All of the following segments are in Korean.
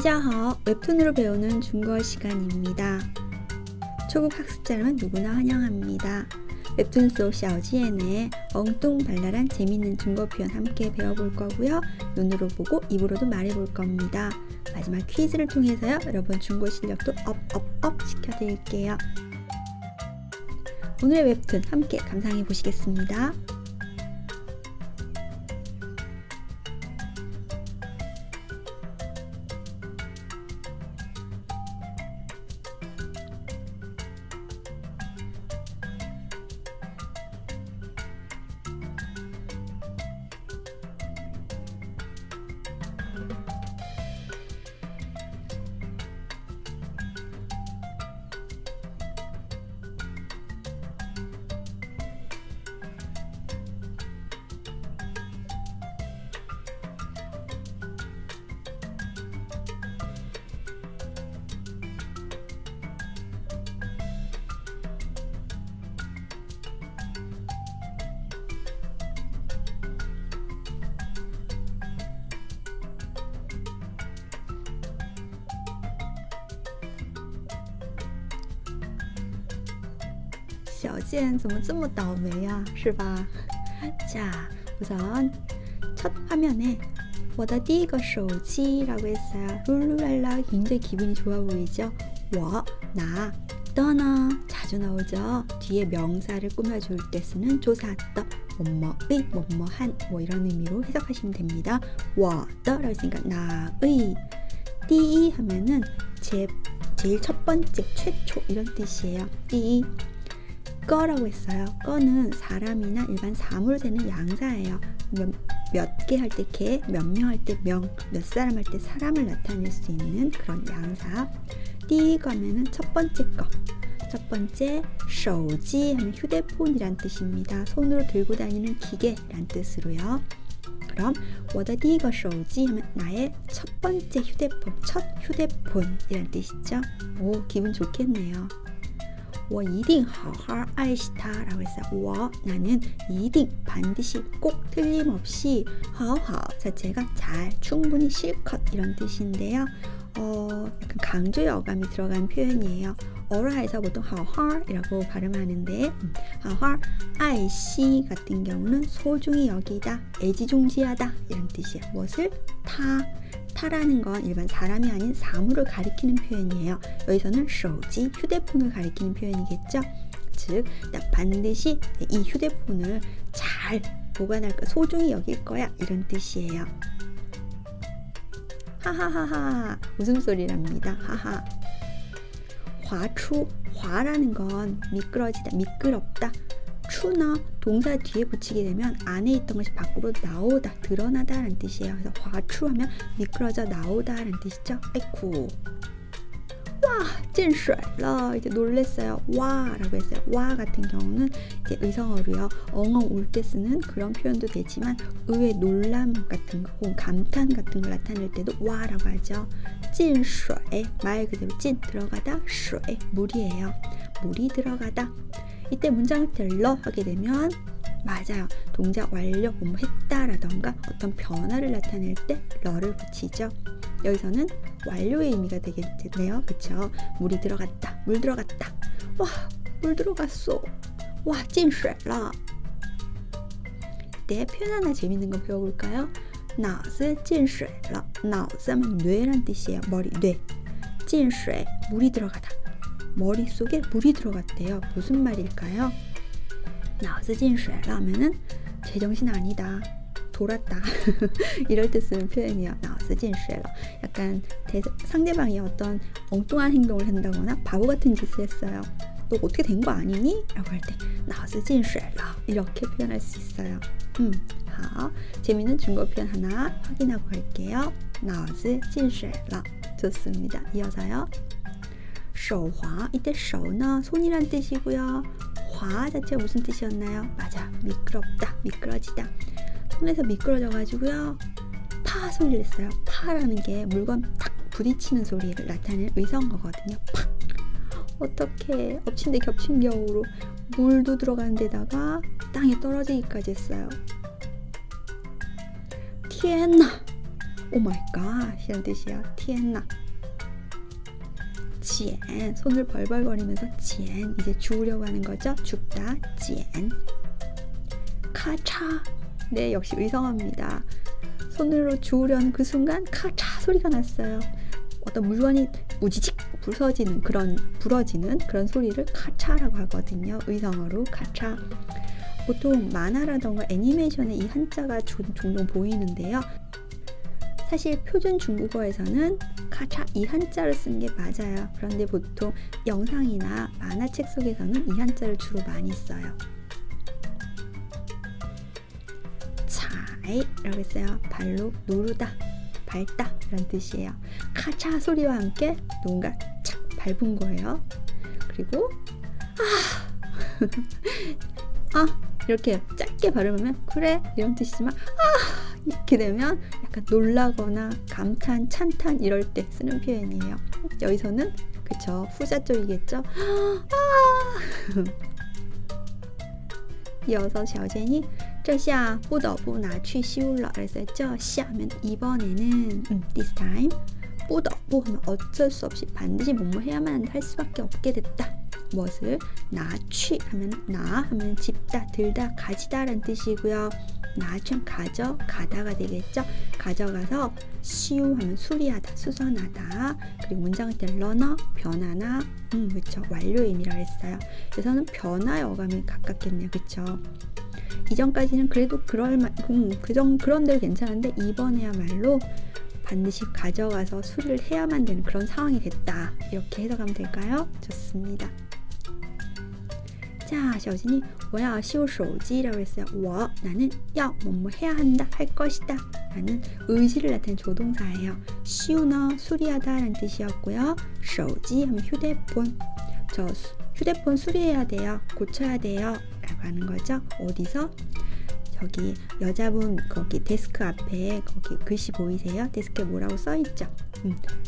다자하 웹툰으로 배우는 중국어 시간입니다. 초급 학습자라면 누구나 환영합니다. 웹툰 속 샤오지엔의 엉뚱발랄한 재미있는 중국어 표현 함께 배워볼 거고요. 눈으로 보고 입으로도 말해볼 겁니다. 마지막 퀴즈를 통해서요, 여러분 중국어 실력도 업 시켜드릴게요. 오늘의 웹툰 함께 감상해 보시겠습니다.小健怎么这么倒霉啊，是吧？ 자, 우선 첫 화면에 我的第一个手机라고 했어요. 룰루랄라 굉장히 기분이 좋아 보이죠? 我, 나, 떠나 자주 나오죠? 뒤에 명사를 꾸며줄 때 쓰는 조사 떠, 뭐뭐의, 뭐뭐한 뭐 이런 의미로 해석하시면 됩니다. 我的라고 했으니까 나의. 第一 하면은 제일 첫 번째, 최초 이런 뜻이에요. 第一 꺼라고 했어요. 꺼는 사람이나 일반 사물 되는 양사예요. 몇 개 할 때 개, 몇 명 할 때 명, 몇 사람 할 때 사람을 나타낼 수 있는 그런 양사. 띠거 하면은 첫 번째 거. 첫 번째, 手机 하면 휴대폰이란 뜻입니다. 손으로 들고 다니는 기계란 뜻으로요. 그럼 我的第一个手机 하면 나의 첫 번째 휴대폰, 첫 휴대폰이란 뜻이죠. 오, 기분 좋겠네요. 我一定好好爱惜它 라고 했어요. 나는 一定 반드시 꼭 틀림없이 好好 자체가 잘, 충분히, 실컷 이런 뜻인데요. 약간 강조 어감이 들어간 표현이에요. 어라에서 보통 好好 이라고 발음하는데 好好 爱惜 같은 경우는 소중히 여기다, 애지중지하다 이런 뜻이에요. 무엇을? 타라는 건 일반 사람이 아닌 사물을 가리키는 표현이에요. 여기서는 手机 휴대폰을 가리키는 표현이겠죠. 즉, 나 반드시 이 휴대폰을 잘 보관할 거, 소중히 여길 거야 이런 뜻이에요. 하하하하 웃음소리랍니다. 하하. 화추, 화라는 건 미끄러지다, 미끄럽다. 추나 동사 뒤에 붙이게 되면 안에 있던 것이 밖으로 나오다, 드러나다 라는 뜻이에요. 그래서 화추하면 미끄러져 나오다 라는 뜻이죠. 아이쿠. 와, 进水了 이제 놀랬어요. 와 라고 했어요. 와 같은 경우는 이제 의성어로요, 엉엉 울 때 쓰는 그런 표현도 되지만 의외 놀람 같은 거 혹은 감탄 같은 걸 나타낼 때도 와 라고 하죠. 进水 말 그대로 찐 들어가다, 水 물이에요. 물이 들어가다. 이때 문장을 델러 하게 되면 맞아요. 동작 완료, 뭐뭐 했다라던가 어떤 변화를 나타낼 때 러를 붙이죠. 여기서는 완료의 의미가 되겠네요. 그쵸? 물이 들어갔다, 물 들어갔다. 와, 물 들어갔어. 와, 进水了. 이때 표현 하나 재밌는 거 배워볼까요? 脑子进水了. 脑子하면 뇌란 뜻이에요. 머리, 뇌. 进水, 물이 들어가다. 머릿속에 물이 들어갔대요. 무슨 말일까요? 脑子进水了 하면은 제정신 아니다, 돌았다 이럴 때 쓰는 표현이에요. 脑子进水了. 약간 상대방이 어떤 엉뚱한 행동을 한다거나 바보 같은 짓을 했어요. 너 어떻게 된 거 아니니? 라고 할 때 脑子进水了 이렇게 표현할 수 있어요. 재미있는 중국어 표현 하나 확인하고 갈게요. 脑子进水了. 좋습니다. 이어서요. 手滑, 이때 手는 손이란 뜻이고요. 화 자체가 무슨 뜻이었나요? 맞아, 미끄럽다, 미끄러지다. 손에서 미끄러져 가지고요, 파 소리를 냈어요. 파라는 게 물건 탁 부딪히는 소리를 나타내는 의성어거든요. 팍. 어떻게 엎친 데 겹친 격으로 물도 들어가는 데다가 땅에 떨어지기까지 했어요. 天哪오 마이 갓 이런 뜻이에요. 티엔나. 지엔 손을 벌벌거리면서 지엔 이제 죽으려고 하는 거죠. 죽다 지엔. 카차 네 역시 의성어입니다. 손으로 주우려는 그 순간 카차 소리가 났어요. 어떤 물건이 무지직 부서지는 부러지는 그런 소리를 카차라고 하거든요. 의성어로 카차. 보통 만화라던가 애니메이션에 이 한자가 종종 보이는데요. 사실 표준 중국어에서는 카차 이 한자를 쓴 게 맞아요. 그런데 보통 영상이나 만화책 속에서는 이 한자를 주로 많이 써요. 차이라고 했어요. 발로 누르다, 밟다 이런 뜻이에요. 카차 소리와 함께 누군가 착 밟은 거예요. 그리고 이렇게 짧게 발음하면 그래 이런 뜻이지만 이렇게 되면 약간 놀라거나 감탄, 찬탄 이럴 때 쓰는 표현이에요. 여기서는 그쵸 후자 쪽이겠죠. 이어서 샤오젠이 这下不得不拿去修了 그래서 这下하면 이번에는 this time 不得不 하면 어쩔 수 없이 반드시 뭐뭐 해야만 할 수밖에 없게 됐다. 무엇을? 나취 하면 나 하면 집다, 들다, 가지다 라는 뜻이고요. 나취는 가다가 되겠죠. 가져가서 시우 하면 수리하다, 수선하다. 그리고 문장을 때 러너, 변화나 그쵸 완료의 의미라고 했어요. 그래서는 변화의 어감이 가깝겠네요. 그쵸. 이전까지는 그래도 그런 대로 괜찮은데 이번에야말로 반드시 가져가서 수리를 해야만 되는 그런 상황이 됐다. 이렇게 해석하면 될까요? 좋습니다. 자, 샤오진이 我要修手机라고 했어요. 나는 뭐뭐 해야 한다, 할 것이다 라는 의지를 나타낸 조동사예요. 시우는 수리하다 라는 뜻이었고요. 手机 하면 휴대폰. 저 휴대폰 수리해야 돼요, 고쳐야 돼요 라고 하는 거죠. 어디서? 저기 여자분 거기 데스크 앞에 거기 글씨 보이세요? 데스크에 뭐라고 써있죠?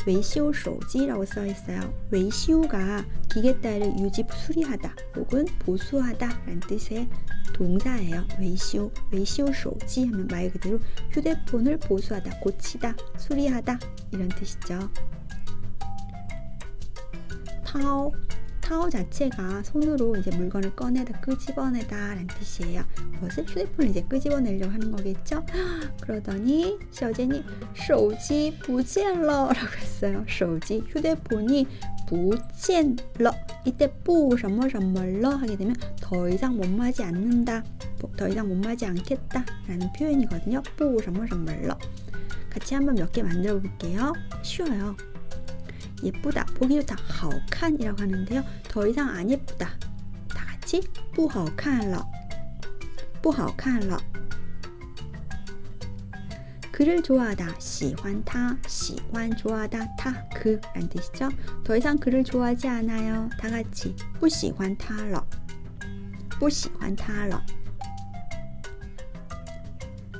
웨이시오手机라고 써있어요. 웨이시오가 기계 따위를 유지 수리하다 혹은 보수하다 라는 뜻의 동사예요. 웨이시오 手机 하면 말 그대로 휴대폰을 보수하다, 고치다, 수리하다 이런 뜻이죠. 타오 자체가 손으로 이제 물건을 꺼내다, 끄집어내다 라는 뜻이에요. 무엇을? 휴대폰을 이제 끄집어내려고 하는 거겠죠? 그러더니 샤오젠이 手机不见了 라고 했어요. 手机 휴대폰이 不见了 이때 不什么什么了 하게 되면 더 이상 못마지 않는다, 더 이상 못마지 않겠다 라는 표현이거든요. 不什么什么了 같이 한번 몇 개 만들어 볼게요. 쉬워요. 예쁘다, 보기 좋다, 好看이라고 하는데요. 더 이상 안 예쁘다. 다 같이 不好看了 不好看了 그를 좋아하다, 喜欢他喜欢 좋아하다, 타, 그 라는 뜻이죠. 더 이상 그를 좋아하지 않아요. 다 같이 不喜欢他了不喜欢他了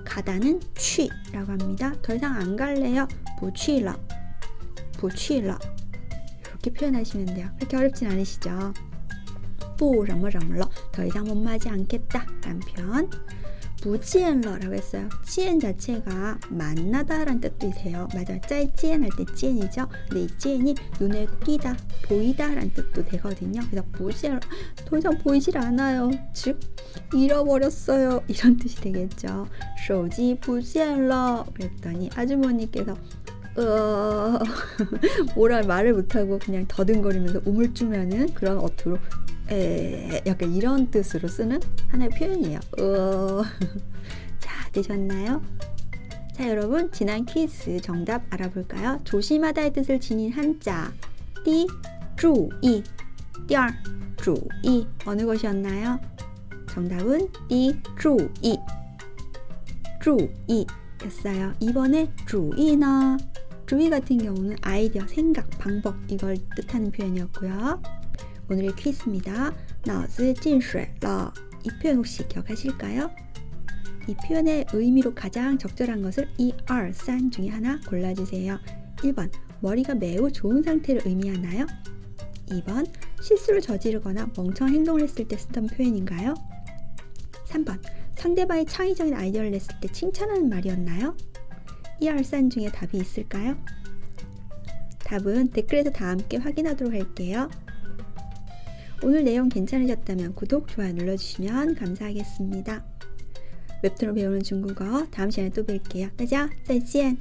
가다는 去 라고 합니다. 더 이상 안 갈래요. 不去了不去了 이렇게 표현하시면 돼요. 그렇게 어렵진 않으시죠? 不什么什么了 더 이상 못마지 않겠다 라는 표현. 不见了 라고 했어요. 见 자체가 만나다 라는 뜻도 돼요. 맞아요. 再见 할 때 见이죠. 근데 이 见이 눈에 띄다, 보이다 라는 뜻도 되거든요. 그래서 不见了 더 이상 보이질 않아요. 즉 잃어버렸어요 이런 뜻이 되겠죠. 手机不见了 그랬더니 아주머니께서 뭐라 말을 못하고 그냥 더듬거리면서 우물쭈면은 그런 어투로 약간 이런 뜻으로 쓰는 하나의 표현이에요. 자, 되셨나요? 자, 여러분 지난 퀴즈 정답 알아볼까요? 조심하다의 뜻을 지닌 한자 第一注意第二注意 어느 것이었나요? 정답은 第一注意注意였어요. 이번에 注意呢 주의 같은 경우는 아이디어, 생각, 방법 이걸 뜻하는 표현이었고요. 오늘의 퀴즈입니다. 脑子进水了 이 표현 혹시 기억하실까요? 이 표현의 의미로 가장 적절한 것을 2, 3 중에 하나 골라주세요. 1번 머리가 매우 좋은 상태를 의미하나요? 2번 실수를 저지르거나 멍청한 행동을 했을 때 쓰던 표현인가요? 3번 상대방이 창의적인 아이디어를 냈을 때 칭찬하는 말이었나요? 1,2,3 중에 답이 있을까요? 답은 댓글에서 다 함께 확인하도록 할게요. 오늘 내용 괜찮으셨다면 구독, 좋아요 눌러주시면 감사하겠습니다. 웹툰으로 배우는 중국어 다음 시간에 또 뵐게요. 大家再见。